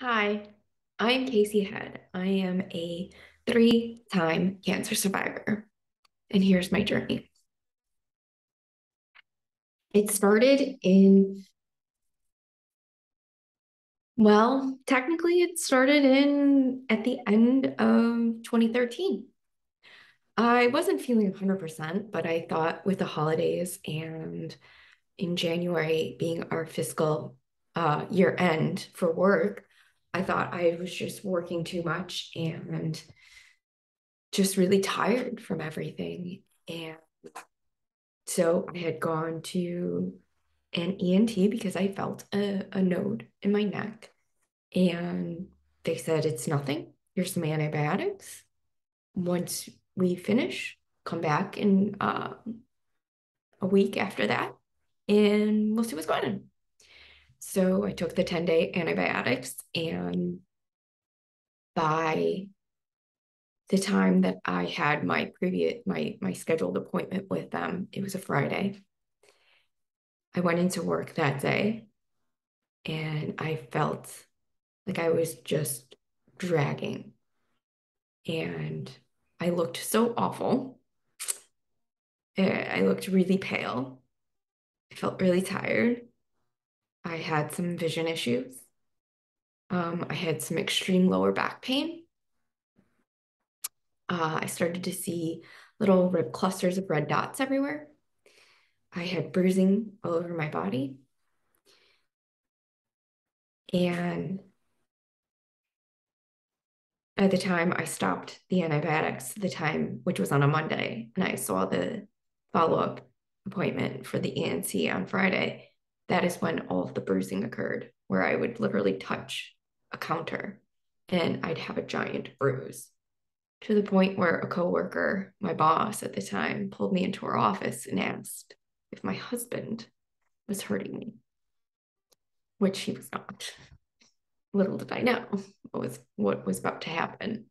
Hi, I'm Casey Head. I am a three-time cancer survivor, and here's my journey. It started technically it started in at the end of 2013. I wasn't feeling 100%, but I thought with the holidays and in January being our fiscal year end for work, I thought I was just working too much and just really tired from everything. And so I had gone to an ENT because I felt a node in my neck. And they said, it's nothing. Here's some antibiotics. Once we finish, come back in a week after that and we'll see what's going on. So I took the 10-day antibiotics, and by the time that I had my scheduled appointment with them, it was a Friday. I went into work that day and I felt like I was just dragging, and I looked so awful. I looked really pale. I felt really tired. I had some vision issues. I had some extreme lower back pain. I started to see little clusters of red dots everywhere. I had bruising all over my body. And by the time I stopped the antibiotics, the time, which was on a Monday, and I saw the follow-up appointment for the ENC on Friday, that is when all of the bruising occurred, where I would literally touch a counter and I'd have a giant bruise, to the point where a coworker, my boss at the time, pulled me into her office and asked if my husband was hurting me, which he was not. Little did I know what was about to happen.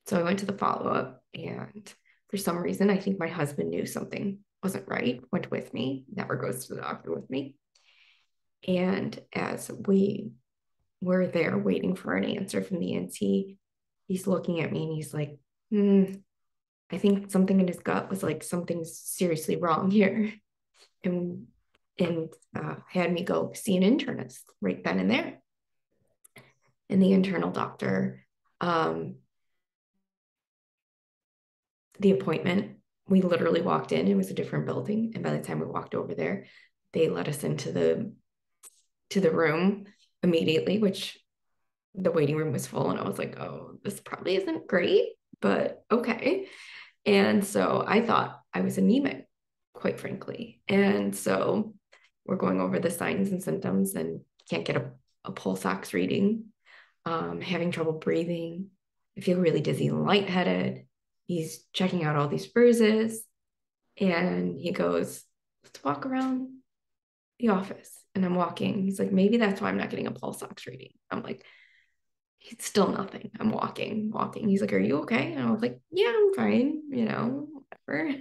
So I went to the follow-up, and for some reason, I think my husband knew something wasn't right, went with me, never goes to the doctor with me. And as we were there waiting for an answer from the NT, he's looking at me and he's like, I think something in his gut was like, something's seriously wrong here. And had me go see an internist right then and there. And the internal doctor, um, the appointment, we literally walked in, it was a different building, and by the time we walked over there, they let us into the room immediately, which the waiting room was full, and I was like, oh, this probably isn't great, but okay. And so I thought I was anemic, quite frankly. And so we're going over the signs and symptoms, and can't get a pulse ox reading, having trouble breathing. I feel really dizzy and lightheaded. He's checking out all these bruises, and he goes, let's walk around the office. And I'm walking. He's like, maybe that's why I'm not getting a pulse ox reading. I'm like, it's still nothing. I'm walking. He's like, are you okay? And I was like, yeah, I'm fine, whatever.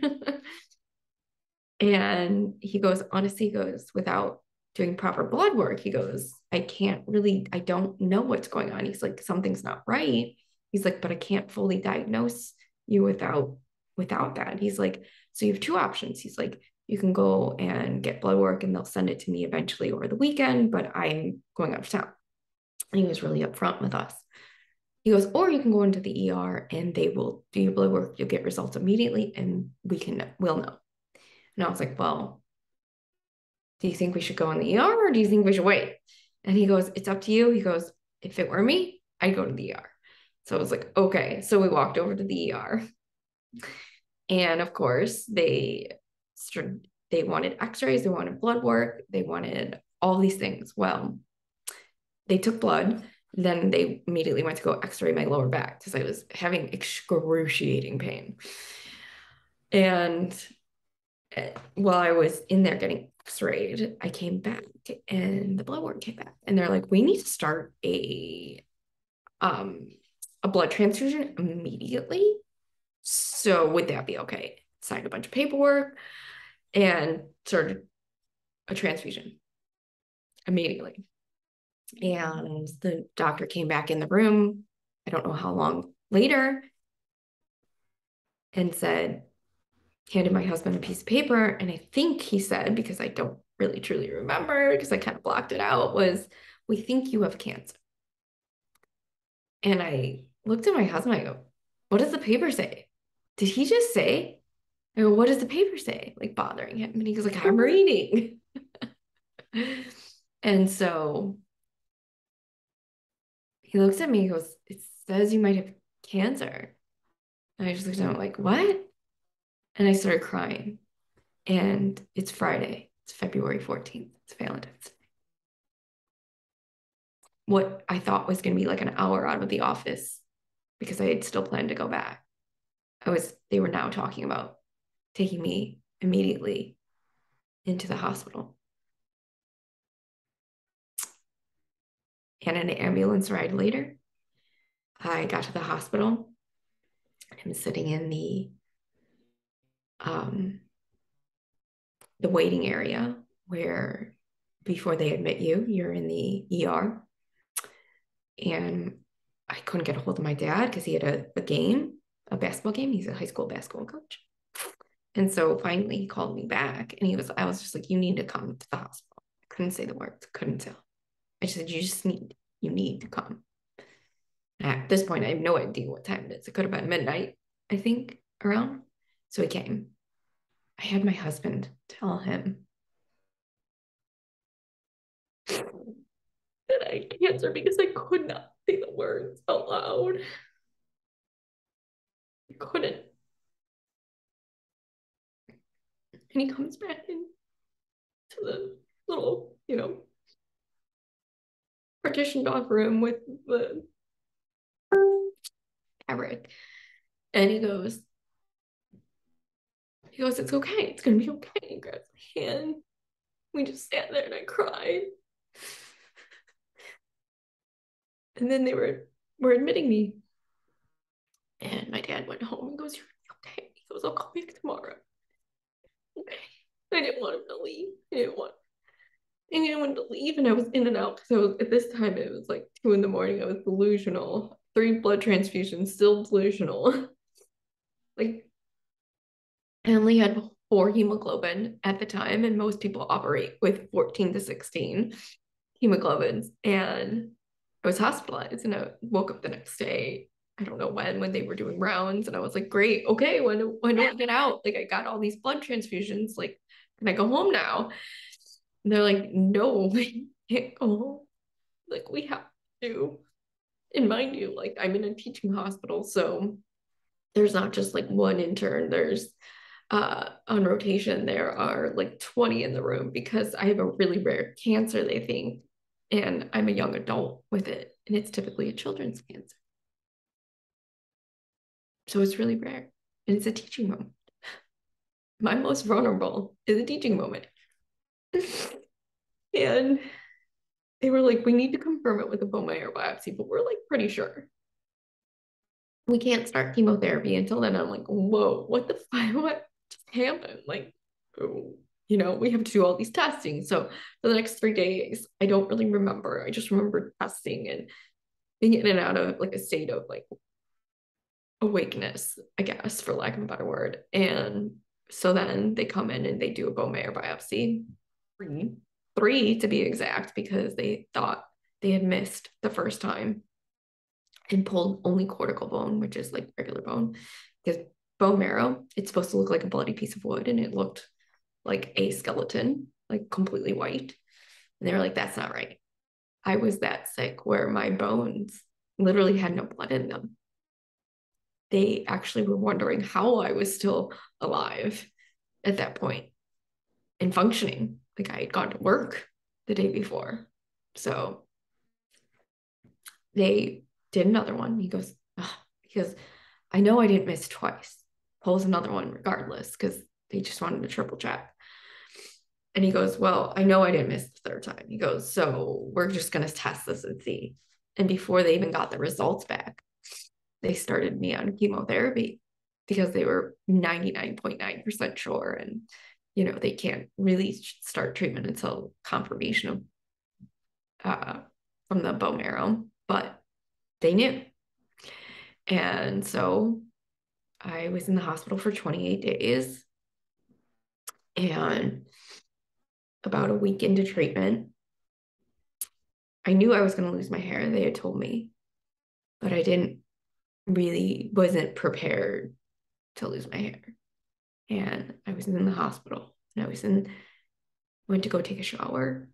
And he goes, honestly, he goes, without doing proper blood work, he goes, I don't know what's going on. He's like, something's not right. He's like, but I can't fully diagnose you without that. He's like, so you have two options. He's like, you can go and get blood work and they'll send it to me eventually over the weekend, but I'm going out of town. And he was really upfront with us. He goes, or you can go into the ER and they will do your blood work. You'll get results immediately and we'll know. And I was like, well, do you think we should go in the ER or do you think we should wait? And he goes, it's up to you. He goes, if it were me, I'd go to the ER. So I was like, okay. So we walked over to the ER. And of course, they wanted x-rays, they wanted blood work, they wanted all these things. Well, they took blood, then they immediately went to go x-ray my lower back because I was having excruciating pain. And while I was in there getting x-rayed, I came back and the blood work came back. And they're like, we need to start a blood transfusion immediately. So would that be okay? Signed a bunch of paperwork and started a transfusion immediately. And the doctor came back in the room, I don't know how long later, and said, handed my husband a piece of paper. And I think he said, because I don't really truly remember, because I kind of blocked it out, was, we think you have cancer. And I looked at my husband, I go, what does the paper say? Did he just say? I go, what does the paper say? Like bothering him. And he goes, like, I'm reading. And so he looks at me, he goes, it says you might have cancer. And I just looked at him like, what? And I started crying. And it's Friday. It's February 14th. It's Valentine's Day. What I thought was going to be like an hour out of the office, because I had still planned to go back, they were now talking about taking me immediately into the hospital. And an ambulance ride later, I got to the hospital. I'm sitting in the waiting area where, before they admit you, you're in the ER. And I couldn't get a hold of my dad because he had a game, a basketball game. He's a high school basketball coach. And so finally he called me back, and I was just like, you need to come to the hospital. I couldn't say the words, couldn't tell. I just said, you need to come. At this point, I have no idea what time it is. It could have been midnight, I think, around. So he came. I had my husband tell him that I had cancer because I could not say the words out loud. I couldn't. And he comes back in to the little, partitioned off room with the fabric. And he goes, it's okay. It's going to be okay. He grabs my hand. We just sat there and I cried. And then they were admitting me. And my dad went home and goes, you're okay. He goes, I'll call you tomorrow. Okay. I didn't want him to leave. I didn't want anyone to leave. And I was in and out because at this time it was like 2 a.m. I was delusional. 3 blood transfusions, still delusional. Like, I only had 4 hemoglobin at the time, and most people operate with 14 to 16 hemoglobins. And I was hospitalized, and I woke up the next day. I don't know when they were doing rounds, and I was like, great, okay, when do I get out? Like, I got all these blood transfusions. Like, can I go home now? And they're like, no, we can't go home. Like, we have to. And mind you, like, I'm in a teaching hospital, so there's not just like one intern. There's on rotation, there are like 20 in the room because I have a really rare cancer, they think, and I'm a young adult with it, and it's typically a children's cancer. So it's really rare, and it's a teaching moment. My most vulnerable is a teaching moment. And they were like, we need to confirm it with a bone marrow biopsy, but we're like pretty sure. We can't start chemotherapy until then. I'm like, whoa, what the fuck? What just happened? Like, oh, we have to do all these testing. So for the next 3 days, I don't really remember. I just remember testing and being in and out of like a state of like awakeness, I guess, for lack of a better word. And so then they come in and they do a bone marrow biopsy, three to be exact, because they thought they had missed the first time and pulled only cortical bone, which is like regular bone, because bone marrow, it's supposed to look like a bloody piece of wood, and it looked like a skeleton, like completely white. And they were like, that's not right. I was that sick where my bones literally had no blood in them. They actually were wondering how I was still alive at that point and functioning. Like, I had gone to work the day before. So they did another one. He goes, oh, because I know I didn't miss twice. Pulls another one regardless, because they just wanted to triple check. And he goes, well, I know I didn't miss the third time. He goes, so we're just going to test this and see. And before they even got the results back, they started me on chemotherapy because they were 99.9% sure. And, they can't really start treatment until confirmation of from the bone marrow, but they knew. And so I was in the hospital for 28 days. And about a week into treatment, I knew I was going to lose my hair. They had told me, but I wasn't prepared to lose my hair. And I was in the hospital and went to go take a shower.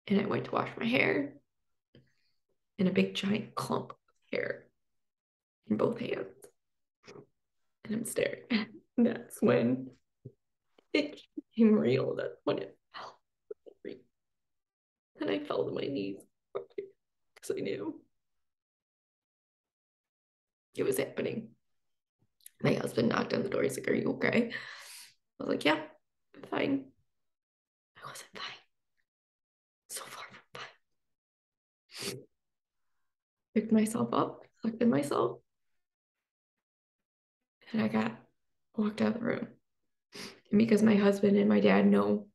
And I went to wash my hair, and a big giant clump of hair in both hands. And I'm staring. That's when it became real. That's when it felt real. And I fell to my knees because I knew it was happening. My husband knocked on the door. He's like, "Are you okay?" I was like, "Yeah, I'm fine." I wasn't fine. So far from fine. Picked myself up, collected myself, and I walked out of the room. And because my husband and my dad know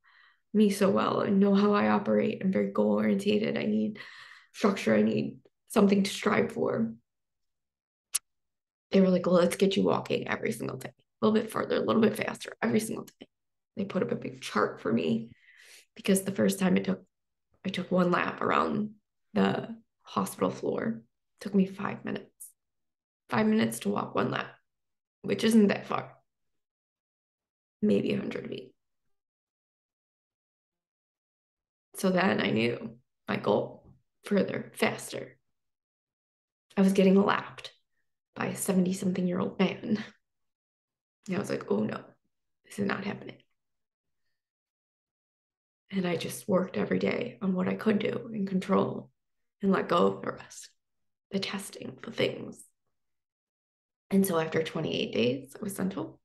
me so well and know how I operate, I'm very goal oriented. I need structure. I need something to strive for. They were like, "Well, let's get you walking every single day, a little bit further, a little bit faster, every single day." They put up a big chart for me because the first time I took one lap around the hospital floor. It took me 5 minutes. 5 minutes to walk one lap, which isn't that far. Maybe 100 feet. So then I knew my goal: further, faster. I was getting lapped by a 70-something-year-old man. And I was like, "Oh no, this is not happening." And I just worked every day on what I could do and control and let go of the rest, the testing, the things. And so after 28 days, I was sent home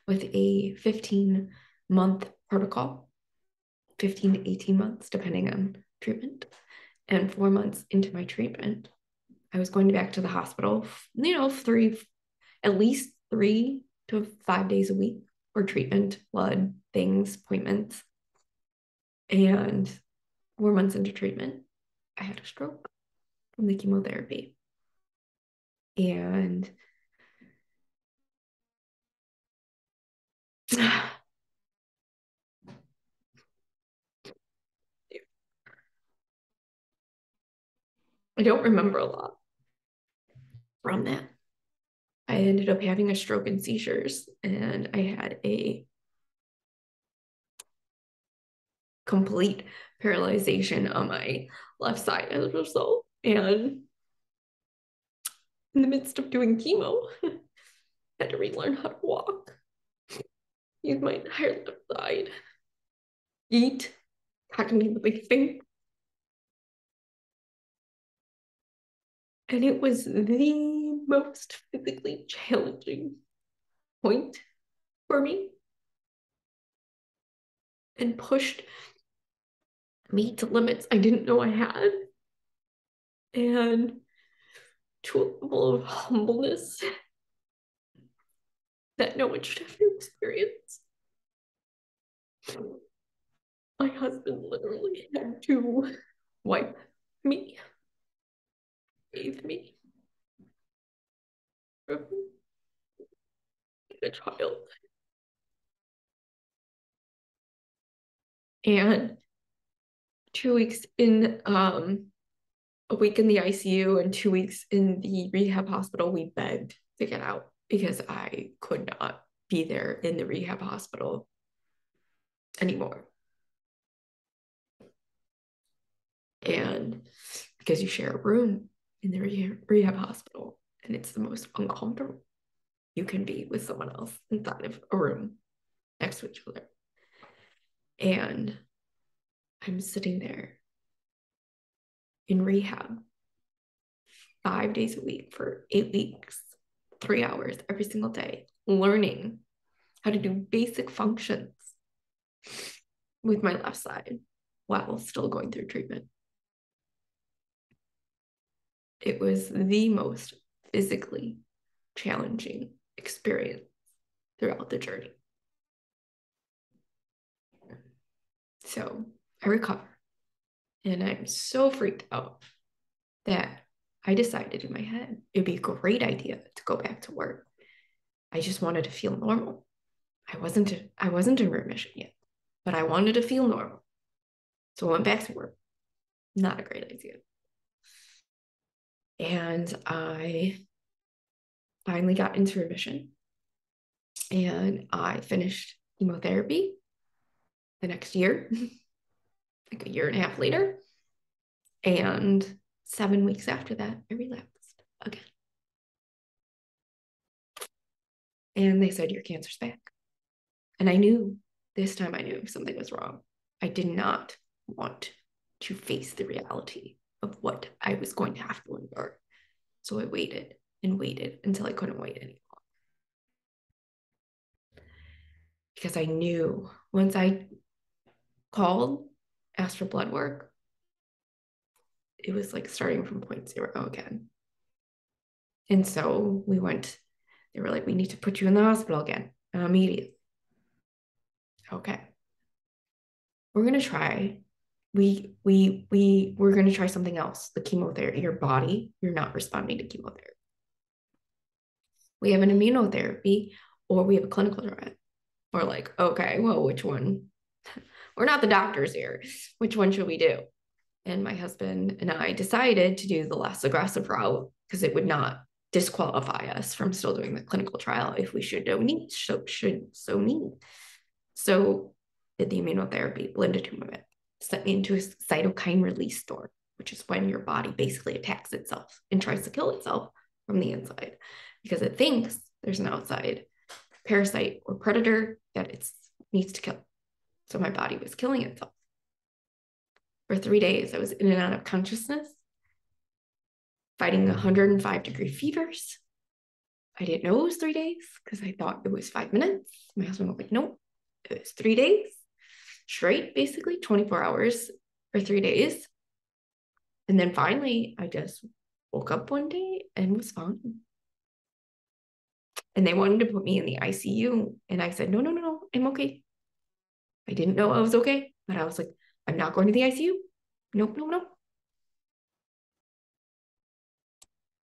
with a 15-month protocol, 15 to 18 months, depending on treatment. And 4 months into my treatment, I was going back to the hospital, at least 3 to 5 days a week for treatment, blood, things, appointments. And 4 months into treatment, I had a stroke from the chemotherapy. And I don't remember a lot from that. I ended up having a stroke and seizures, and I had a complete paralyzation on my left side as a result. And in the midst of doing chemo, I had to relearn how to walk, use my entire left side, eat, cognitively think. And it was the most physically challenging point for me and pushed me to limits I didn't know I had, and to a level of humbleness that no one should have to experience. My husband literally had to wipe me, bathe me from a child. And 2 weeks in, a week in the ICU and 2 weeks in the rehab hospital, we begged to get out because I could not be there in the rehab hospital anymore. And because you share a room in the rehab hospital, and it's the most uncomfortable you can be with someone else inside of a room next to each other. And I'm sitting there in rehab 5 days a week for 8 weeks, 3 hours every single day, learning how to do basic functions with my left side while still going through treatment. It was the most physically challenging experience throughout the journey. So I recovered And I'm so freaked out that I decided in my head it'd be a great idea to go back to work. I just wanted to feel normal. I wasn't in remission yet, but I wanted to feel normal. So I went back to work. Not a great idea. And I finally got into remission and I finished chemotherapy the next year, like a year and a half later. And 7 weeks after that, I relapsed again. And they said, your cancer's back. And I knew, this time I knew something was wrong. I did not want to face the reality of what I was going to have to endure. So I waited and waited until I couldn't wait anymore. Because I knew once I called, asked for blood work, it was like starting from 0 again. And so we went, they were like, we need to put you in the hospital again immediately. Okay. We're gonna try. We're gonna try something else. The chemotherapy, your body, you're not responding to chemotherapy. We have an immunotherapy or we have a clinical trial. We're like, okay, well, which one? We're not the doctors here. Which one should we do? And my husband and I decided to do the less aggressive route because it would not disqualify us from still doing the clinical trial if we should need. So did the immunotherapy, blinatumomab, sent me into a cytokine release storm, which is when your body basically attacks itself and tries to kill itself from the inside because it thinks there's an outside parasite or predator that it needs to kill. So my body was killing itself. For 3 days, I was in and out of consciousness, fighting 105-degree fevers. I didn't know it was 3 days because I thought it was 5 minutes. My husband was like, nope, it was 3 days straight, basically 24 hours for 3 days. And then finally, I just woke up one day and was fine. And they wanted to put me in the ICU. And I said, no, I'm okay. I didn't know I was okay, but I was like, I'm not going to the ICU. Nope.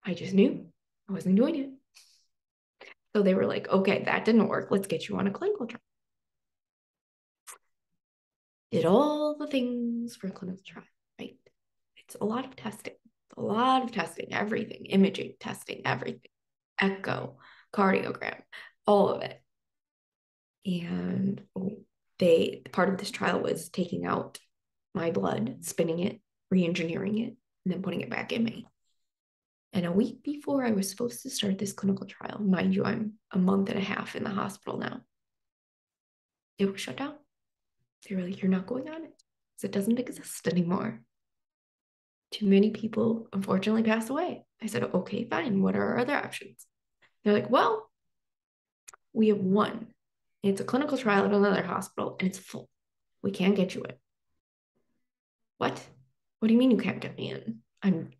I just knew I wasn't doing it. So they were like, okay, that didn't work. Let's get you on a clinical trial. Did all the things for a clinical trial, right? It's a lot of testing, everything, imaging, testing, everything, echo, cardiogram, all of it. And part of this trial was taking out my blood, spinning it, re-engineering it, and then putting it back in me. And a week before I was supposed to start this clinical trial, mind you, I'm a month and a half in the hospital now, it was shut down. They were like, you're not going on it because it doesn't exist anymore. Too many people, unfortunately, pass away. I said, okay, fine. What are our other options? They're like, well, we have one. It's a clinical trial at another hospital and it's full. We can't get you in. What? What do you mean you can't get me in? I'm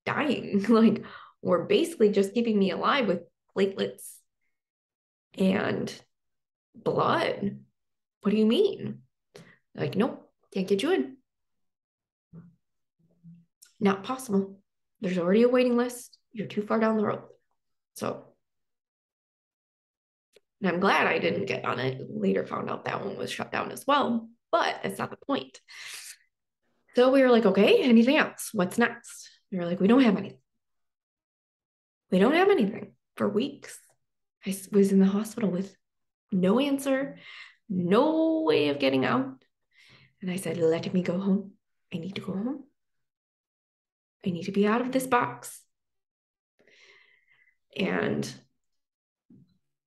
dying. Like, we're basically just keeping me alive with platelets and blood. What do you mean? Like, nope, can't get you in. Not possible. There's already a waiting list. You're too far down the road. So, and I'm glad I didn't get on it. Later found out that one was shut down as well, but that's not the point. So we were like, okay, anything else? What's next? They were like, we don't have anything. We don't have anything for weeks. I was in the hospital with no answer, no way of getting out. And I said, let me go home. I need to go home. I need to be out of this box. And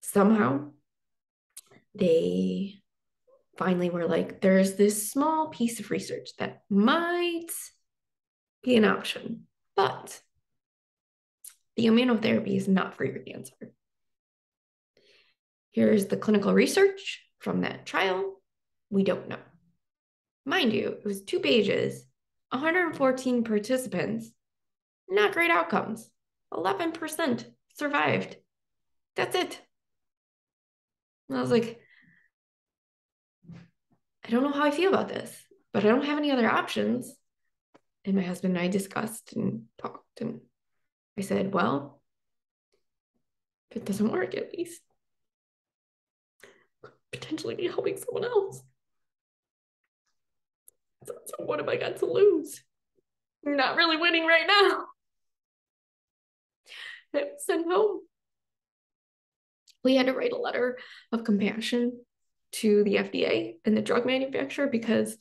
somehow they finally were like, there's this small piece of research that might be an option, but the immunotherapy is not for your cancer. Here's the clinical research from that trial. We don't know. Mind you, it was 2 pages, 114 participants, not great outcomes. 11% survived. That's it. And I was like, I don't know how I feel about this, but I don't have any other options. And my husband and I discussed and talked. And I said, well, if it doesn't work, at least potentially be helping someone else. So what have I got to lose? I'm not really winning right now. I was sent home. We had to write a letter of compassion to the FDA and the drug manufacturer because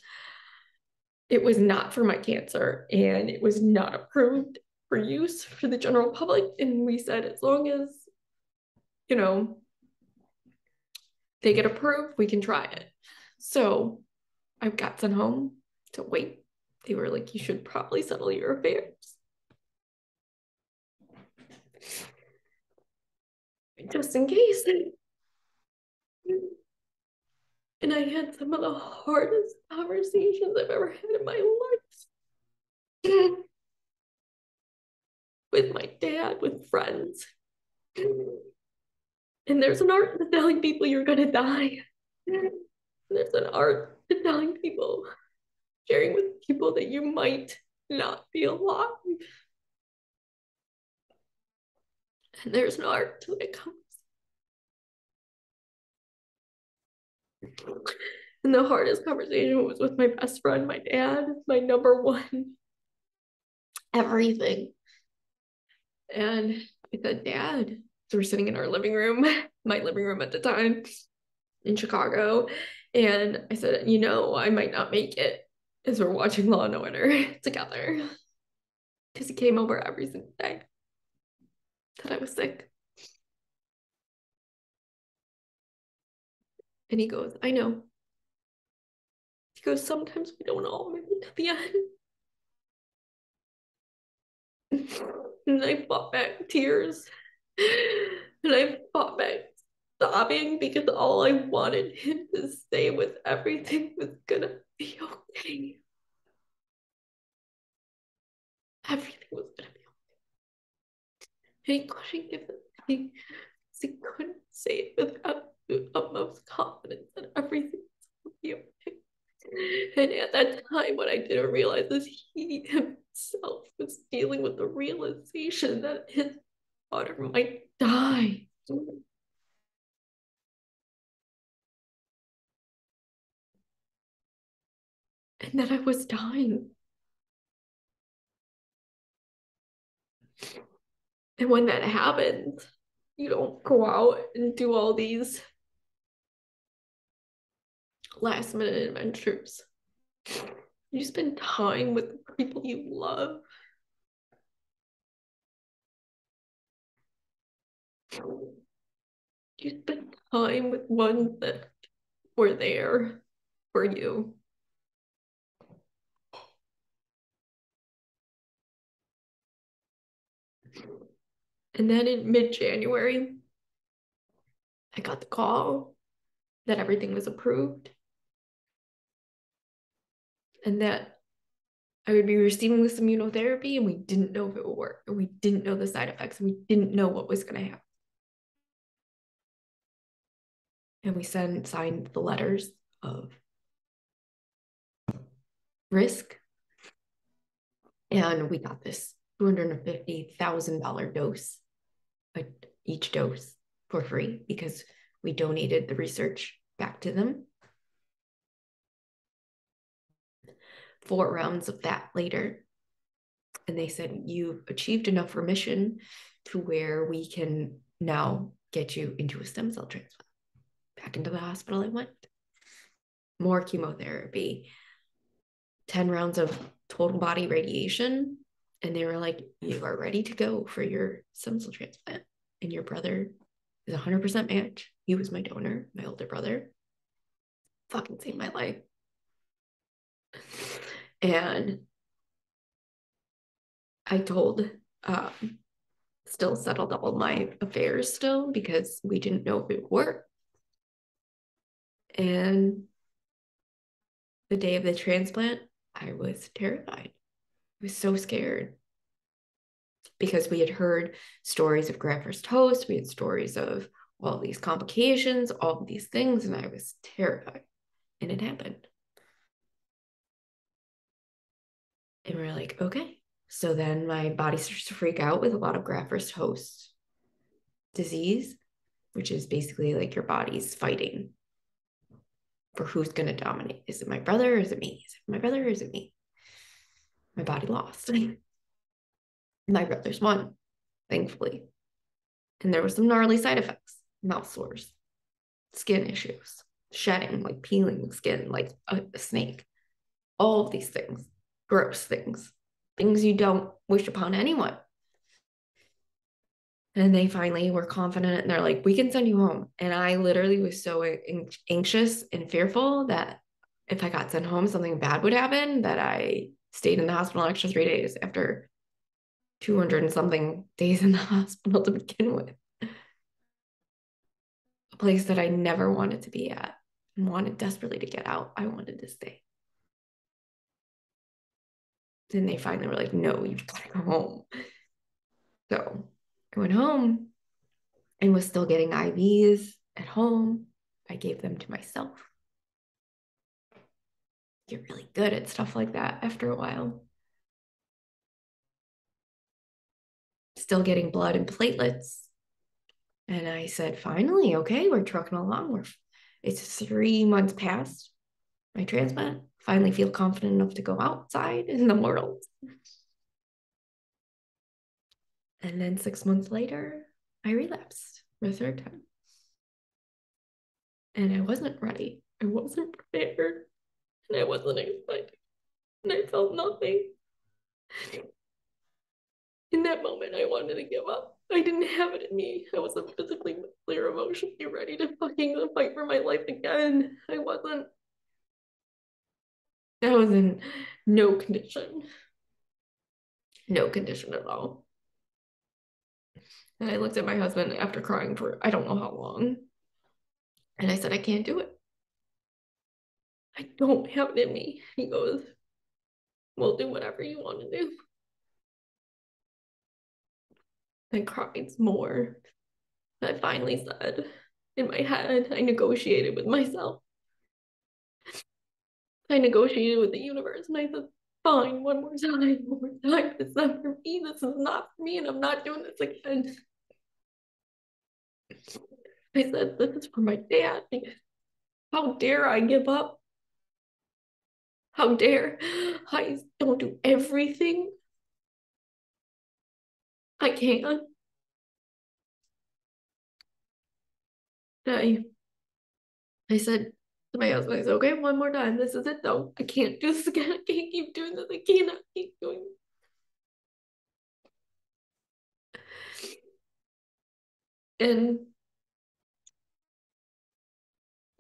it was not for my cancer and it was not approved for use for the general public. And we said, as long as, you know, they get approved, we can try it. So I got sent home to wait. They were like, you should probably settle your affairs. Just in case. And I had some of the hardest conversations I've ever had in my life with my dad, with friends. And there's an art to telling people you're gonna die. There's an art to telling people, sharing with people that you might not be alive. And there's an art to it comes. And the hardest conversation was with my best friend, my dad, my number one, everything. And I said, Dad, so we're sitting in our living room, my living room at the time in Chicago. And I said, you know, I might not make it as we're watching Law and Order together. Because he came over every single day that I was sick. And he goes, I know. He goes, sometimes we don't all make it to the end. And I fought back tears. And I fought back sobbing because all I wanted him to say was everything was gonna be okay. Everything was gonna be okay. And he couldn't give it to me because he couldn't say it without the utmost confidence that everything was gonna be okay. And at that time, what I didn't realize is he himself was dealing with the realization that his daughter might die. And that I was dying. And when that happens, you don't go out and do all these last minute adventures. You spend time with the people you love. You spend time with ones that were there for you. And then in mid-January, I got the call that everything was approved and that I would be receiving this immunotherapy, and we didn't know if it would work, and we didn't know the side effects, and we didn't know what was going to happen. And we signed the letters of risk, and we got this $250,000 dose, each dose for free because we donated the research back to them. 4 rounds of that later, and they said, you've achieved enough remission to where we can now get you into a stem cell transplant. Back into the hospital I went. More chemotherapy, 10 rounds of total body radiation. And they were like, you are ready to go for your stem cell transplant. And your brother is 100% match. He was my donor, my older brother. Fucking saved my life. And I told, still settled all my affairs still because we didn't know if it would work. And the day of the transplant, I was terrified. I was so scared because we had heard stories of graft versus host. We had stories of all these complications, all of these things, and I was terrified. And it happened. And we're like, okay. So then my body starts to freak out with a lot of graft versus host disease, which is basically like your body's fighting for who's going to dominate. Is it my brother or is it me? Is it my brother or is it me? My body lost. My brothers won, thankfully. And there were some gnarly side effects, mouth sores, skin issues, shedding, like peeling skin like a snake. All of these things, gross things you don't wish upon anyone. And they finally were confident and they're like, we can send you home. And I literally was so anxious and fearful that if I got sent home, something bad would happen, that I stayed in the hospital an extra 3 days after 200 and something days in the hospital to begin with. A place that I never wanted to be at and wanted desperately to get out. I wanted to stay. Then they finally were like, no, you've got to go home. So I went home and was still getting IVs at home. I gave them to myself. Get really good at stuff like that after a while. Still getting blood and platelets. And I said, finally, okay, we're trucking along. It's 3 months past my transplant. Finally feel confident enough to go outside in the world. And then 6 months later, I relapsed for a third time. And I wasn't ready. I wasn't prepared. And I wasn't excited. And I felt nothing. In that moment, I wanted to give up. I didn't have it in me. I wasn't physically, mentally, or emotionally ready to fucking fight for my life again. I wasn't. I was in no condition. No condition at all. And I looked at my husband after crying for I don't know how long. And I said, I can't do it. I don't have it in me. He goes, we'll do whatever you want to do. I cried more. I finally said, in my head, I negotiated with myself. I negotiated with the universe and I said, fine, one more time, one more time. This is not for me. This is not for me. And I'm not doing this again. I said, this is for my dad. How dare I give up? How dare I don't do everything I can? I said to my husband, I said, okay, one more time. This is it though. I can't do this again. I can't keep doing this. I cannot keep doing this. And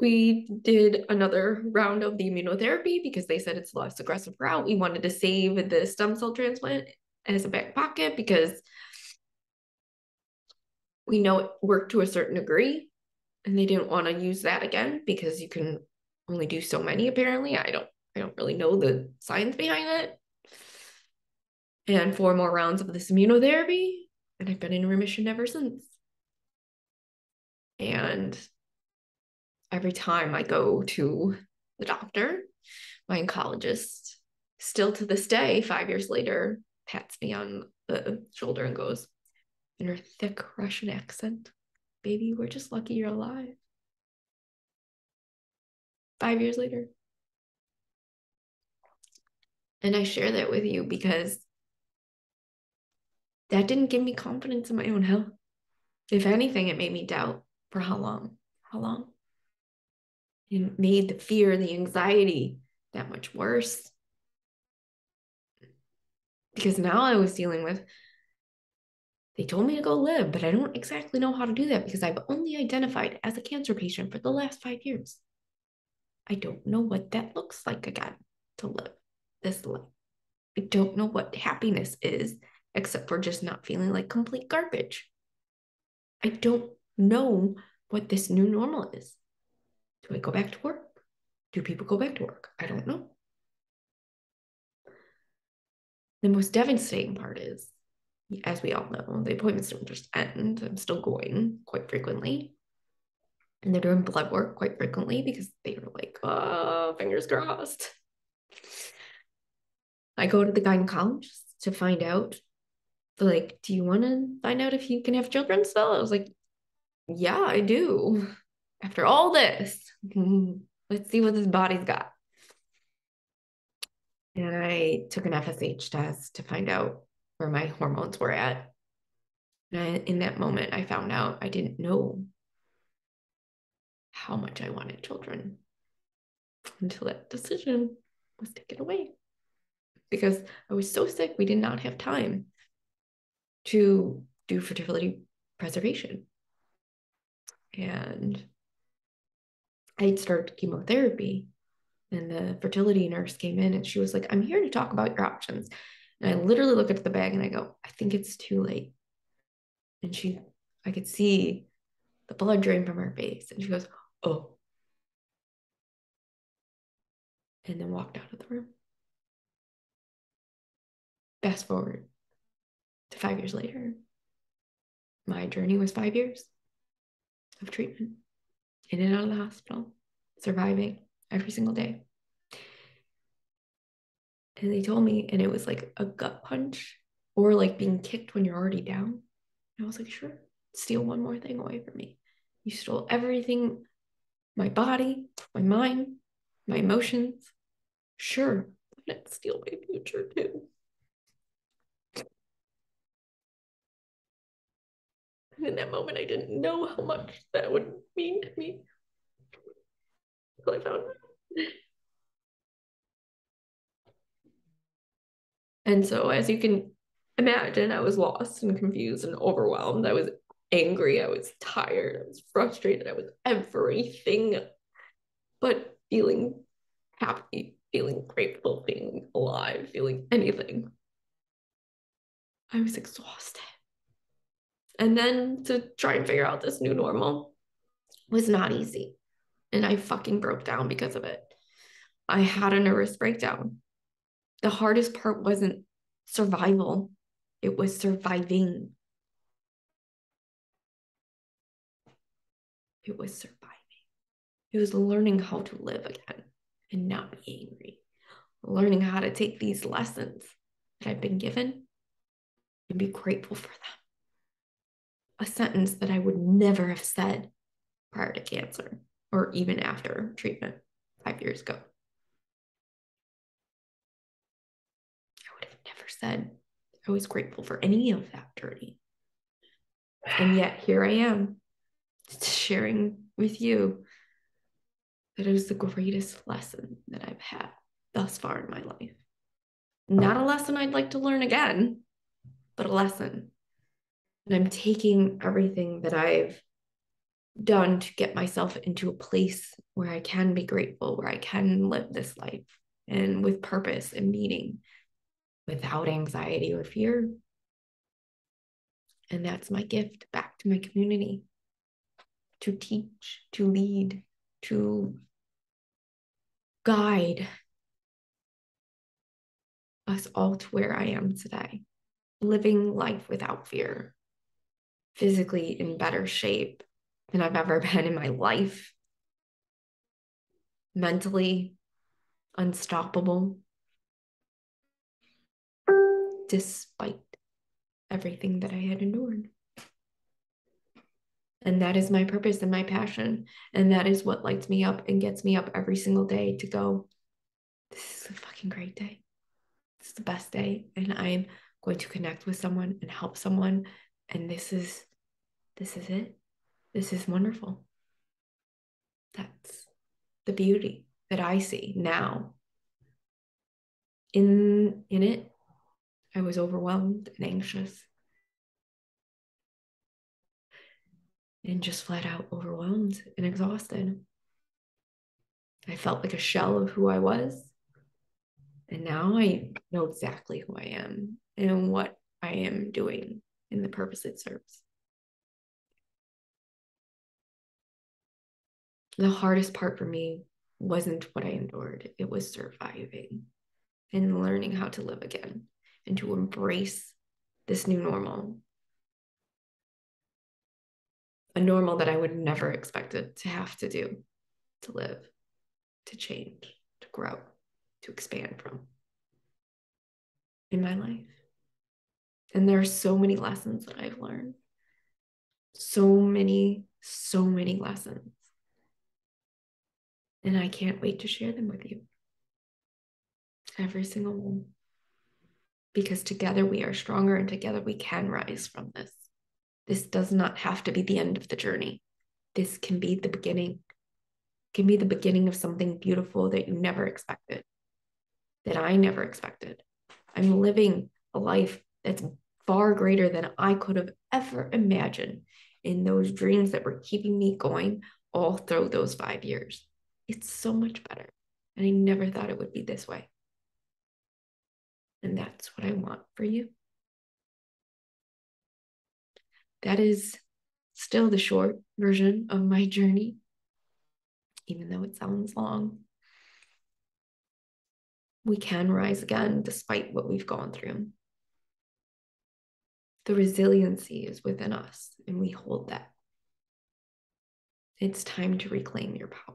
we did another round of the immunotherapy because they said it's a less aggressive route. We wanted to save the stem cell transplant as a back pocket because we know it worked to a certain degree and they didn't want to use that again because you can only do so many apparently. I don't really know the science behind it. And 4 more rounds of this immunotherapy, and I've been in remission ever since. And every time I go to the doctor, my oncologist, still to this day, 5 years later, pats me on the shoulder and goes, in her thick Russian accent, baby, we're just lucky you're alive. 5 years later. And I share that with you because that didn't give me confidence in my own health. If anything, it made me doubt for how long? How long? It made the fear, the anxiety that much worse. Because now I was dealing with, they told me to go live, but I don't exactly know how to do that because I've only identified as a cancer patient for the last 5 years. I don't know what that looks like again to live this life. I don't know what happiness is except for just not feeling like complete garbage. I don't know what this new normal is. Do I go back to work? Do people go back to work? I don't know. The most devastating part is, as we all know, the appointments don't just end. I'm still going quite frequently. And they're doing blood work quite frequently because they were like, oh, fingers crossed. I go to the gynecologist to find out, like, do you want to find out if you can have children still? I was like, yeah, I do. After all this, let's see what this body's got. And I took an FSH test to find out where my hormones were at. And in that moment, I found out I didn't know how much I wanted children until that decision was taken away. Because I was so sick, we did not have time to do fertility preservation. And I'd started chemotherapy, and the fertility nurse came in and she was like, I'm here to talk about your options. And I literally look at the bag and I go, I think it's too late. And I could see the blood drain from her face. And she goes, oh, and then walked out of the room. Fast forward to 5 years later. My journey was 5 years of treatment, in and out of the hospital, surviving every single day. And they told me, and it was like a gut punch or like being kicked when you're already down. And I was like, sure, steal one more thing away from me. You stole everything, my body, my mind, my emotions. Sure, let's steal my future too. And in that moment, I didn't know how much that would mean to me until I found out. And so, as you can imagine, I was lost and confused and overwhelmed. I was angry. I was tired. I was frustrated. I was everything but feeling happy, feeling grateful, feeling alive, feeling anything. I was exhausted. And then to try and figure out this new normal was not easy. And I fucking broke down because of it. I had a nervous breakdown. The hardest part wasn't survival, it was surviving. It was surviving. It was learning how to live again and not be angry. Learning how to take these lessons that I've been given and be grateful for them. A sentence that I would never have said prior to cancer or even after treatment 5 years ago. I would have never said I was grateful for any of that journey. And yet here I am sharing with you that it was the greatest lesson that I've had thus far in my life. Not a lesson I'd like to learn again, but a lesson. And I'm taking everything that I've done to get myself into a place where I can be grateful, where I can live this life and with purpose and meaning without anxiety or fear. And that's my gift back to my community, to teach, to lead, to guide us all to where I am today, living life without fear, physically in better shape than I've ever been in my life, mentally unstoppable, despite everything that I had endured. And that is my purpose and my passion. And that is what lights me up and gets me up every single day to go, this is a fucking great day. This is the best day. And I'm going to connect with someone and help someone. And this is it. This is wonderful. That's the beauty that I see now. In it, I was overwhelmed and anxious. And just flat out overwhelmed and exhausted. I felt like a shell of who I was. And now I know exactly who I am and what I am doing and the purpose it serves. The hardest part for me wasn't what I endured, it was surviving and learning how to live again and to embrace this new normal. A normal that I would never expected to have to do, to live, to change, to grow, to expand from. in my life. And there are so many lessons that I've learned. So many lessons. And I can't wait to share them with you. Every single one. Because together we are stronger and together we can rise from this. This does not have to be the end of the journey. This can be the beginning. It can be the beginning of something beautiful that you never expected, that I never expected. I'm living a life that's far greater than I could have ever imagined in those dreams that were keeping me going all through those 5 years. It's so much better. And I never thought it would be this way. And that's what I want for you. That is still the short version of my journey, even though it sounds long. We can rise again despite what we've gone through. The resiliency is within us, and we hold that. It's time to reclaim your power.